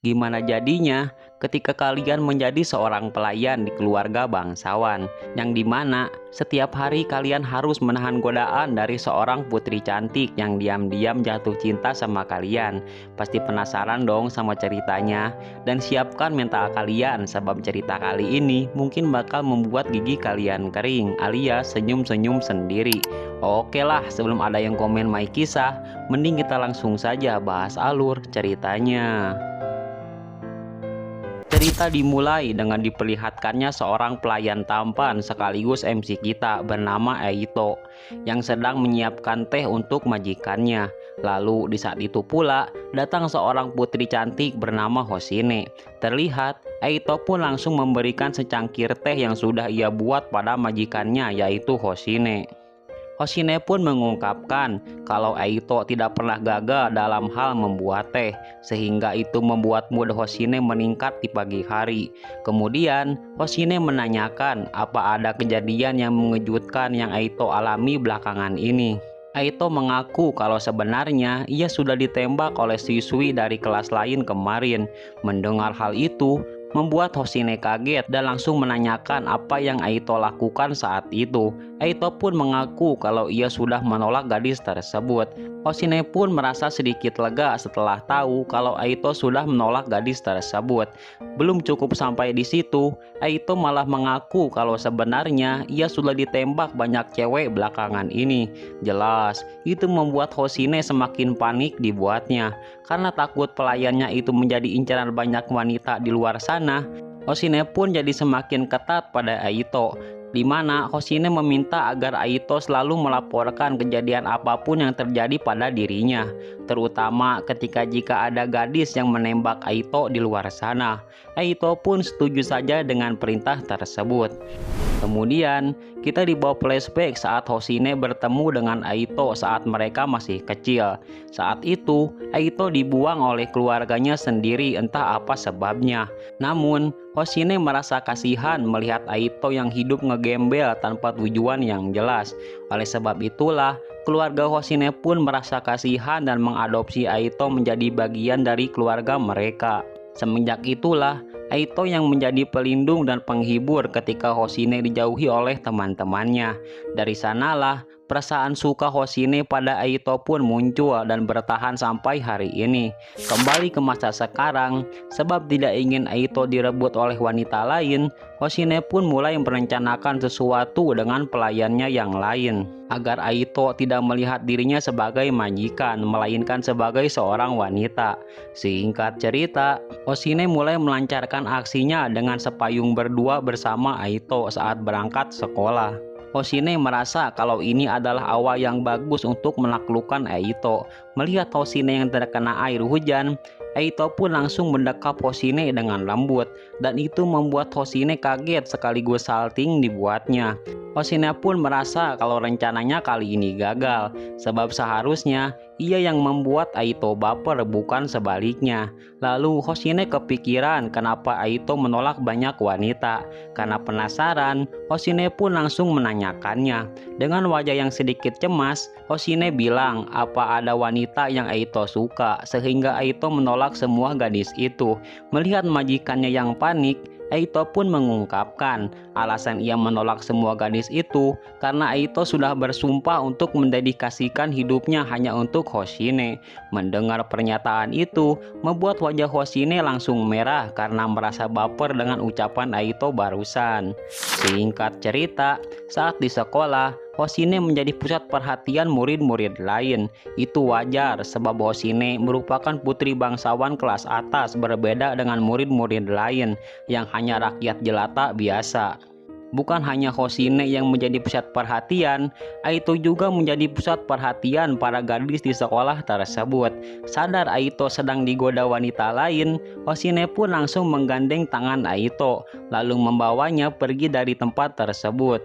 Gimana jadinya ketika kalian menjadi seorang pelayan di keluarga bangsawan, yang dimana setiap hari kalian harus menahan godaan dari seorang putri cantik yang diam-diam jatuh cinta sama kalian? Pasti penasaran dong sama ceritanya, dan siapkan mental kalian sebab cerita kali ini mungkin bakal membuat gigi kalian kering alias senyum-senyum sendiri. Oke lah, sebelum ada yang komen my kisah, mending kita langsung saja bahas alur ceritanya. Cerita dimulai dengan diperlihatkannya seorang pelayan tampan sekaligus MC kita bernama Eito yang sedang menyiapkan teh untuk majikannya. Lalu di saat itu pula datang seorang putri cantik bernama Hoshine. Terlihat Eito pun langsung memberikan secangkir teh yang sudah ia buat pada majikannya, yaitu Hoshine. Hoshine pun mengungkapkan kalau Eito tidak pernah gagal dalam hal membuat teh, sehingga itu membuat mood Hoshine meningkat di pagi hari. Kemudian Hoshine menanyakan apa ada kejadian yang mengejutkan yang Eito alami belakangan ini. Eito mengaku kalau sebenarnya ia sudah ditembak oleh siswi dari kelas lain kemarin. Mendengar hal itu membuat Hoshine kaget dan langsung menanyakan apa yang Eito lakukan saat itu. Eito pun mengaku kalau ia sudah menolak gadis tersebut. Hoshine pun merasa sedikit lega setelah tahu kalau Eito sudah menolak gadis tersebut. Belum cukup sampai di situ, Eito malah mengaku kalau sebenarnya ia sudah ditembak banyak cewek belakangan ini. Jelas, itu membuat Hoshine semakin panik dibuatnya. Karena takut pelayannya itu menjadi incaran banyak wanita di luar sana, Hoshine pun jadi semakin ketat pada Eito, di mana Hoshine meminta agar Eito selalu melaporkan kejadian apapun yang terjadi pada dirinya, terutama jika ada gadis yang menembak Eito di luar sana. Eito pun setuju saja dengan perintah tersebut. Kemudian kita dibawa flashback saat Hoshine bertemu dengan Eito saat mereka masih kecil. Saat itu Eito dibuang oleh keluarganya sendiri, entah apa sebabnya. Namun Hoshine merasa kasihan melihat Eito yang hidup ngegembel tanpa tujuan yang jelas. Oleh sebab itulah keluarga Hoshine pun merasa kasihan dan mengadopsi Eito menjadi bagian dari keluarga mereka. Semenjak itulah Eito yang menjadi pelindung dan penghibur ketika Hoshine dijauhi oleh teman-temannya. Dari sanalah perasaan suka Hoshine pada Eito pun muncul dan bertahan sampai hari ini. Kembali ke masa sekarang, sebab tidak ingin Eito direbut oleh wanita lain, Hoshine pun mulai merencanakan sesuatu dengan pelayannya yang lain, agar Eito tidak melihat dirinya sebagai majikan, melainkan sebagai seorang wanita. Singkat cerita, Hoshine mulai melancarkan aksinya dengan sepayung berdua bersama Eito saat berangkat sekolah. Hoshine merasa kalau ini adalah awal yang bagus untuk menaklukkan Eito. Melihat Hoshine yang terkena air hujan, Eito pun langsung mendekap Hoshine dengan lembut, dan itu membuat Hoshine kaget sekaligus salting dibuatnya. Hoshine pun merasa kalau rencananya kali ini gagal, sebab seharusnya ia yang membuat Eito baper, bukan sebaliknya. Lalu Hoshine kepikiran kenapa Eito menolak banyak wanita. Karena penasaran, Hoshine pun langsung menanyakannya. Dengan wajah yang sedikit cemas, Hoshine bilang apa ada wanita yang Eito suka, sehingga Eito menolak semua gadis itu. Melihat majikannya yang panik, Eito pun mengungkapkan alasan ia menolak semua gadis itu karena Eito sudah bersumpah untuk mendedikasikan hidupnya hanya untuk Hoshine. Mendengar pernyataan itu membuat wajah Hoshine langsung merah karena merasa baper dengan ucapan Eito barusan. Singkat cerita, saat di sekolah, Hoshine menjadi pusat perhatian murid-murid lain. Itu wajar sebab Hoshine merupakan putri bangsawan kelas atas, berbeda dengan murid-murid lain yang hanya rakyat jelata biasa. Bukan hanya Hoshine yang menjadi pusat perhatian, Eito juga menjadi pusat perhatian para gadis di sekolah tersebut. Sadar Eito sedang digoda wanita lain, Hoshine pun langsung menggandeng tangan Eito, lalu membawanya pergi dari tempat tersebut.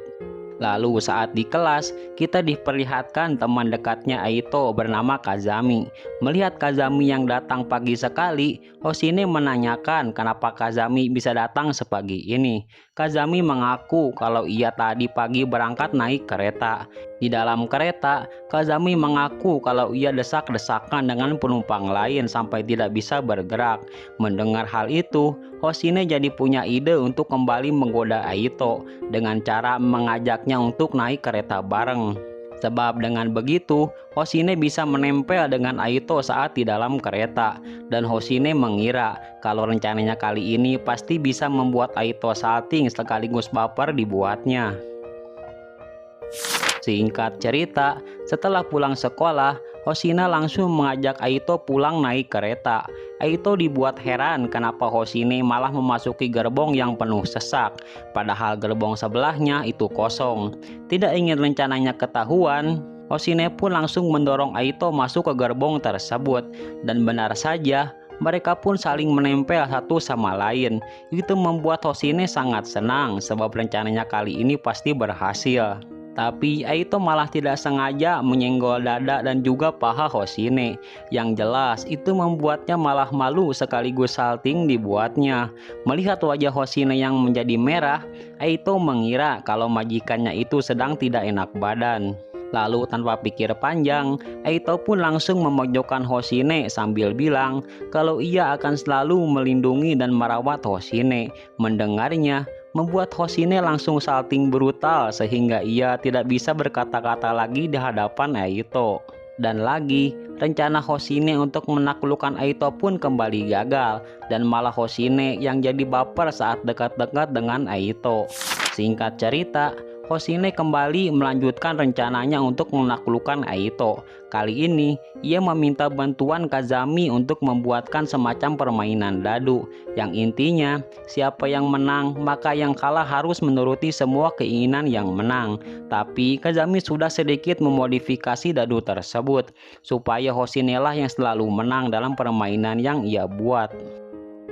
Lalu saat di kelas, kita diperlihatkan teman dekatnya Aito bernama Kazami. Melihat Kazami yang datang pagi sekali, Hoshine menanyakan kenapa Kazami bisa datang sepagi ini. Kazami mengaku kalau ia tadi pagi berangkat naik kereta. Di dalam kereta, Kazami mengaku kalau ia desak-desakan dengan penumpang lain sampai tidak bisa bergerak. Mendengar hal itu, Hoshine jadi punya ide untuk kembali menggoda Aito dengan cara mengajaknya untuk naik kereta bareng. Sebab dengan begitu, Hoshine bisa menempel dengan Aito saat di dalam kereta. Dan Hoshine mengira kalau rencananya kali ini pasti bisa membuat Aito salting sekaligus baper dibuatnya. Singkat cerita, setelah pulang sekolah, Hoshine langsung mengajak Aito pulang naik kereta. Aito dibuat heran kenapa Hoshine malah memasuki gerbong yang penuh sesak, padahal gerbong sebelahnya itu kosong. Tidak ingin rencananya ketahuan, Hoshine pun langsung mendorong Aito masuk ke gerbong tersebut. Dan benar saja, mereka pun saling menempel satu sama lain. Itu membuat Hoshine sangat senang sebab rencananya kali ini pasti berhasil. Tapi Aito malah tidak sengaja menyenggol dada dan juga paha Hoshine. Yang jelas itu membuatnya malah malu sekaligus salting dibuatnya. Melihat wajah Hoshine yang menjadi merah, Aito mengira kalau majikannya itu sedang tidak enak badan. Lalu tanpa pikir panjang, Aito pun langsung memojokkan Hoshine sambil bilang kalau ia akan selalu melindungi dan merawat Hoshine. Mendengarnya, membuat Hoshine langsung salting brutal sehingga ia tidak bisa berkata-kata lagi di hadapan Aito. Dan lagi, rencana Hoshine untuk menaklukkan Aito pun kembali gagal dan malah Hoshine yang jadi baper saat dekat-dekat dengan Aito. Singkat cerita, Hoshine kembali melanjutkan rencananya untuk menaklukkan Aito. Kali ini, ia meminta bantuan Kazami untuk membuatkan semacam permainan dadu. Yang intinya, siapa yang menang, maka yang kalah harus menuruti semua keinginan yang menang. Tapi Kazami sudah sedikit memodifikasi dadu tersebut, supaya Hoshine lah yang selalu menang dalam permainan yang ia buat.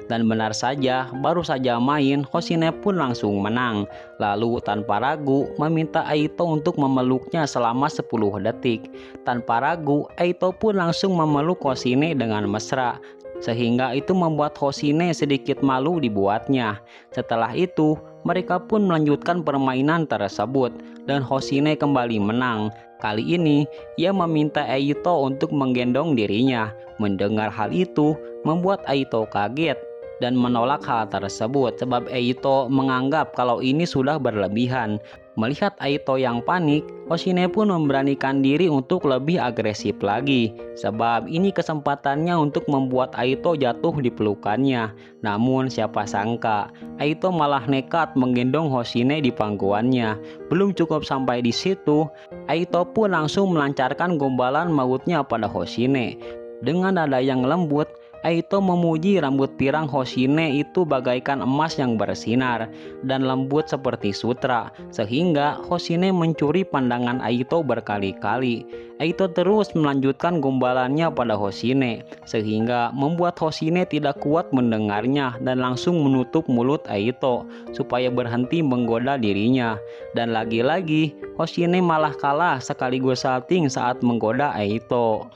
Dan benar saja, baru saja main, Hoshine pun langsung menang. Lalu tanpa ragu meminta Aito untuk memeluknya selama 10 detik. Tanpa ragu, Aito pun langsung memeluk Hoshine dengan mesra. Sehingga itu membuat Hoshine sedikit malu dibuatnya. Setelah itu, mereka pun melanjutkan permainan tersebut dan Hoshine kembali menang. Kali ini, ia meminta Aito untuk menggendong dirinya. Mendengar hal itu, membuat Aito kaget dan menolak hal tersebut sebab Aito menganggap kalau ini sudah berlebihan. Melihat Aito yang panik, Hoshine pun memberanikan diri untuk lebih agresif lagi sebab ini kesempatannya untuk membuat Aito jatuh di pelukannya. Namun siapa sangka Aito malah nekat menggendong Hoshine di pangkuannya. Belum cukup sampai di situ, Aito pun langsung melancarkan gombalan mautnya pada Hoshine. Dengan nada yang lembut, Aito memuji rambut pirang Hoshine itu bagaikan emas yang bersinar dan lembut seperti sutra, sehingga Hoshine mencuri pandangan Aito berkali-kali. Aito terus melanjutkan gombalannya pada Hoshine, sehingga membuat Hoshine tidak kuat mendengarnya dan langsung menutup mulut Aito supaya berhenti menggoda dirinya. Dan lagi-lagi, Hoshine malah kalah sekaligus salting saat menggoda Aito.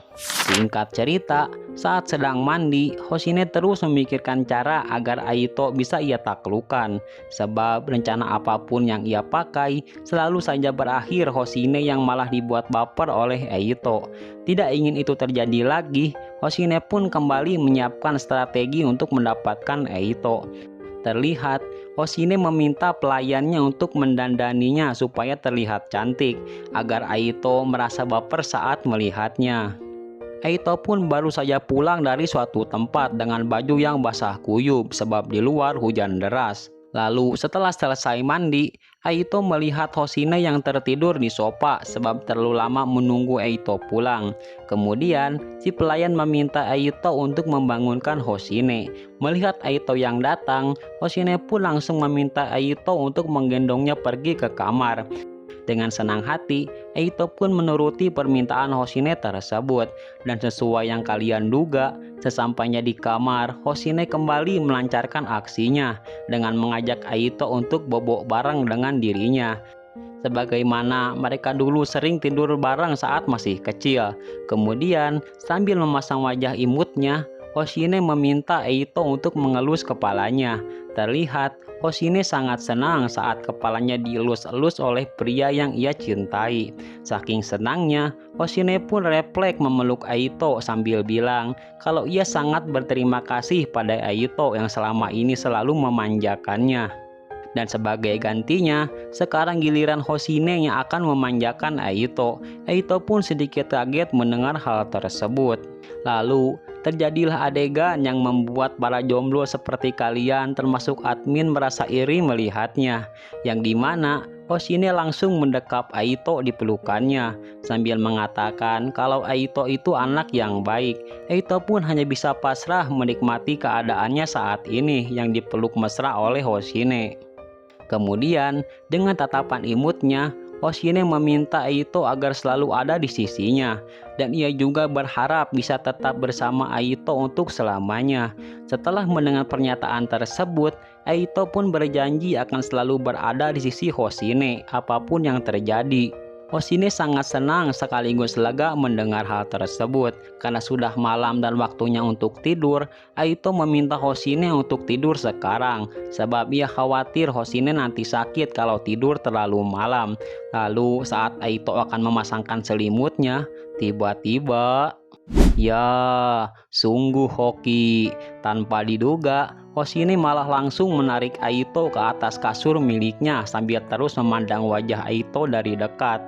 Singkat cerita, saat sedang mandi, Hoshine terus memikirkan cara agar Aito bisa ia taklukkan. Sebab rencana apapun yang ia pakai selalu saja berakhir Hoshine yang malah dibuat baper oleh Aito. Tidak ingin itu terjadi lagi, Hoshine pun kembali menyiapkan strategi untuk mendapatkan Aito. Terlihat, Hoshine meminta pelayannya untuk mendandaninya supaya terlihat cantik, agar Aito merasa baper saat melihatnya. Aito pun baru saja pulang dari suatu tempat dengan baju yang basah kuyup sebab di luar hujan deras. Lalu setelah selesai mandi, Aito melihat Hoshine yang tertidur di sofa sebab terlalu lama menunggu Aito pulang. Kemudian si pelayan meminta Aito untuk membangunkan Hoshine. Melihat Aito yang datang, Hoshine pun langsung meminta Aito untuk menggendongnya pergi ke kamar. Dengan senang hati, Aito pun menuruti permintaan Hoshine tersebut. Dan sesuai yang kalian duga, sesampainya di kamar, Hoshine kembali melancarkan aksinya dengan mengajak Aito untuk bobok bareng dengan dirinya. sebagaimana mereka dulu sering tidur bareng saat masih kecil. Kemudian, sambil memasang wajah imutnya, Hoshine meminta Eito untuk mengelus kepalanya. Terlihat Hoshine sangat senang saat kepalanya dielus-elus oleh pria yang ia cintai. Saking senangnya, Hoshine pun refleks memeluk Eito sambil bilang kalau ia sangat berterima kasih pada Eito yang selama ini selalu memanjakannya. Dan sebagai gantinya, sekarang giliran Hoshine yang akan memanjakan Eito. Eito pun sedikit kaget mendengar hal tersebut. Lalu, terjadilah adegan yang membuat para jomblo seperti kalian termasuk admin merasa iri melihatnya. Yang dimana Hoshine langsung mendekap Eito di pelukannya sambil mengatakan kalau Eito itu anak yang baik. Eito pun hanya bisa pasrah menikmati keadaannya saat ini yang dipeluk mesra oleh Hoshine. Kemudian, dengan tatapan imutnya, Hoshine meminta Eito agar selalu ada di sisinya, dan ia juga berharap bisa tetap bersama Eito untuk selamanya. Setelah mendengar pernyataan tersebut, Eito pun berjanji akan selalu berada di sisi Hoshine, apapun yang terjadi. Hoshine sangat senang sekaligus lega mendengar hal tersebut. Karena sudah malam dan waktunya untuk tidur, Eito meminta Hoshine untuk tidur sekarang, sebab ia khawatir Hoshine nanti sakit kalau tidur terlalu malam. Lalu saat Eito akan memasangkan selimutnya, tiba-tiba, ya, sungguh hoki. Tanpa diduga, Hoshine malah langsung menarik Eito ke atas kasur miliknya sambil terus memandang wajah Eito dari dekat.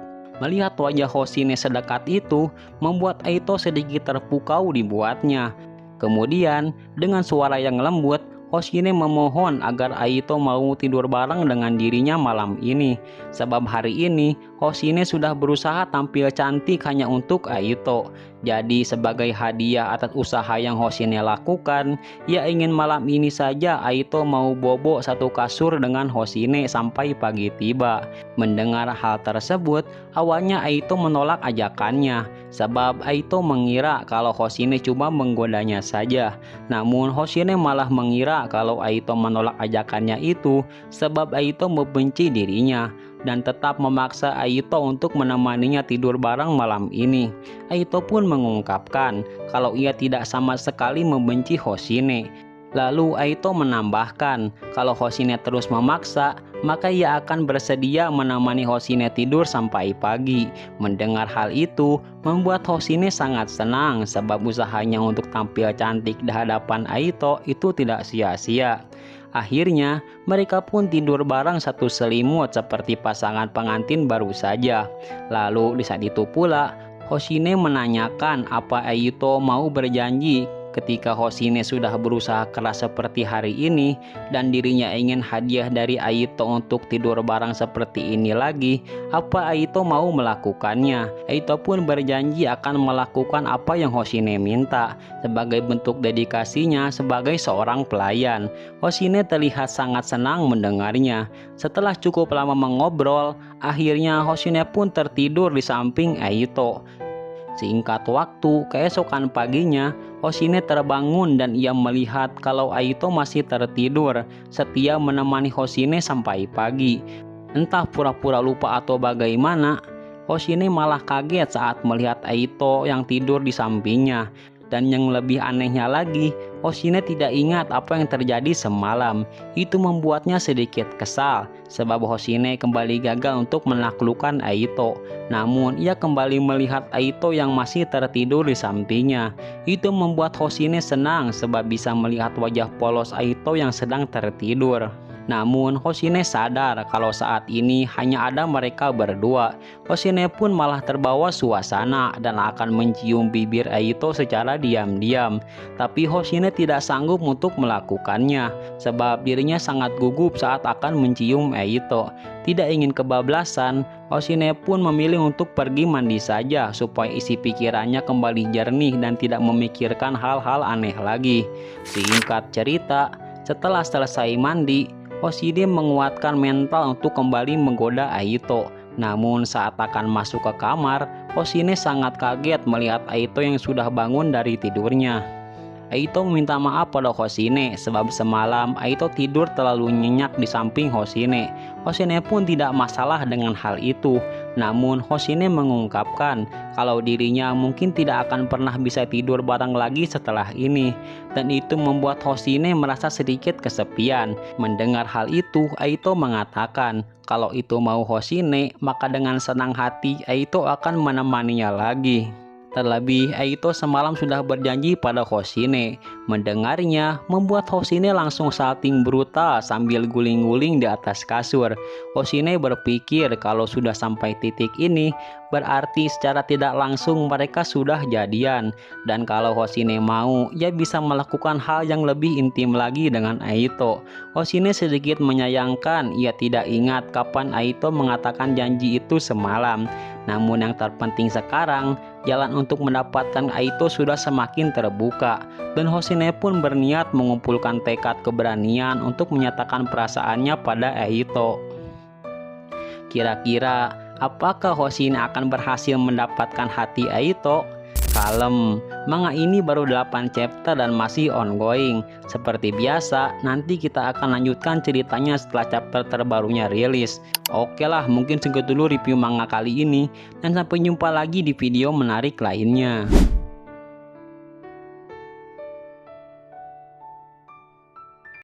Melihat wajah Hoshine sedekat itu, membuat Eito sedikit terpukau dibuatnya. Kemudian, dengan suara yang lembut, Hoshine memohon agar Eito mau tidur bareng dengan dirinya malam ini. Sebab hari ini, Hoshine sudah berusaha tampil cantik hanya untuk Eito. Jadi sebagai hadiah atas usaha yang Hoshine lakukan, ia ingin malam ini saja Eito mau bobo satu kasur dengan Hoshine sampai pagi tiba. Mendengar hal tersebut, awalnya Eito menolak ajakannya, sebab Eito mengira kalau Hoshine cuma menggodanya saja. Namun Hoshine malah mengira kalau Eito menolak ajakannya itu sebab Eito membenci dirinya, dan tetap memaksa Eito untuk menemaninya tidur bareng malam ini. Eito pun mengungkapkan kalau ia tidak sama sekali membenci Hoshine. Lalu Eito menambahkan kalau Hoshine terus memaksa, maka ia akan bersedia menemani Hoshine tidur sampai pagi. Mendengar hal itu membuat Hoshine sangat senang sebab usahanya untuk tampil cantik di hadapan Eito itu tidak sia-sia. Akhirnya mereka pun tidur bareng satu selimut seperti pasangan pengantin baru saja. Lalu di saat itu pula Hoshine menanyakan apa Eito mau berjanji. Ketika Hoshine sudah berusaha keras seperti hari ini dan dirinya ingin hadiah dari Eito untuk tidur bareng seperti ini lagi, apa Eito mau melakukannya? Eito pun berjanji akan melakukan apa yang Hoshine minta sebagai bentuk dedikasinya sebagai seorang pelayan. Hoshine terlihat sangat senang mendengarnya. Setelah cukup lama mengobrol, akhirnya Hoshine pun tertidur di samping Eito. Singkat waktu, keesokan paginya, Hoshine terbangun dan ia melihat kalau Eito masih tertidur, setia menemani Hoshine sampai pagi. Entah pura-pura lupa atau bagaimana, Hoshine malah kaget saat melihat Eito yang tidur di sampingnya. Dan yang lebih anehnya lagi, Hoshine tidak ingat apa yang terjadi semalam. Itu membuatnya sedikit kesal, sebab Hoshine kembali gagal untuk menaklukkan Eito. Namun, ia kembali melihat Eito yang masih tertidur di sampingnya. Itu membuat Hoshine senang sebab bisa melihat wajah polos Eito yang sedang tertidur. Namun Hoshine sadar kalau saat ini hanya ada mereka berdua. Hoshine pun malah terbawa suasana dan akan mencium bibir Eito secara diam-diam. Tapi Hoshine tidak sanggup untuk melakukannya sebab dirinya sangat gugup saat akan mencium Eito. Tidak ingin kebablasan, Hoshine pun memilih untuk pergi mandi saja supaya isi pikirannya kembali jernih dan tidak memikirkan hal-hal aneh lagi. Singkat cerita, setelah selesai mandi, Hoshine menguatkan mental untuk kembali menggoda Eito. Namun saat akan masuk ke kamar, Hoshine sangat kaget melihat Eito yang sudah bangun dari tidurnya. Aito meminta maaf pada Hoshine sebab semalam Aito tidur terlalu nyenyak di samping Hoshine. Hoshine pun tidak masalah dengan hal itu. Namun Hoshine mengungkapkan kalau dirinya mungkin tidak akan pernah bisa tidur bareng lagi setelah ini. Dan itu membuat Hoshine merasa sedikit kesepian. Mendengar hal itu, Aito mengatakan kalau itu mau Hoshine, maka dengan senang hati Aito akan menemaninya lagi. Terlebih, Aito semalam sudah berjanji pada Hoshine. Mendengarnya, membuat Hoshine langsung salting brutal sambil guling-guling di atas kasur. Hoshine berpikir kalau sudah sampai titik ini, berarti secara tidak langsung mereka sudah jadian. Dan kalau Hoshine mau, ia bisa melakukan hal yang lebih intim lagi dengan Aito. Hoshine sedikit menyayangkan, ia tidak ingat kapan Aito mengatakan janji itu semalam. Namun yang terpenting sekarang, jalan untuk mendapatkan Aito sudah semakin terbuka. Dan Hoshine pun berniat mengumpulkan tekad keberanian untuk menyatakan perasaannya pada Aito. Kira-kira apakah Hoshine akan berhasil mendapatkan hati Aito? Kalem, manga ini baru 8 chapter dan masih ongoing. Seperti biasa, nanti kita akan lanjutkan ceritanya setelah chapter terbarunya rilis. Oke lah, mungkin segitu dulu review manga kali ini. Dan sampai jumpa lagi di video menarik lainnya.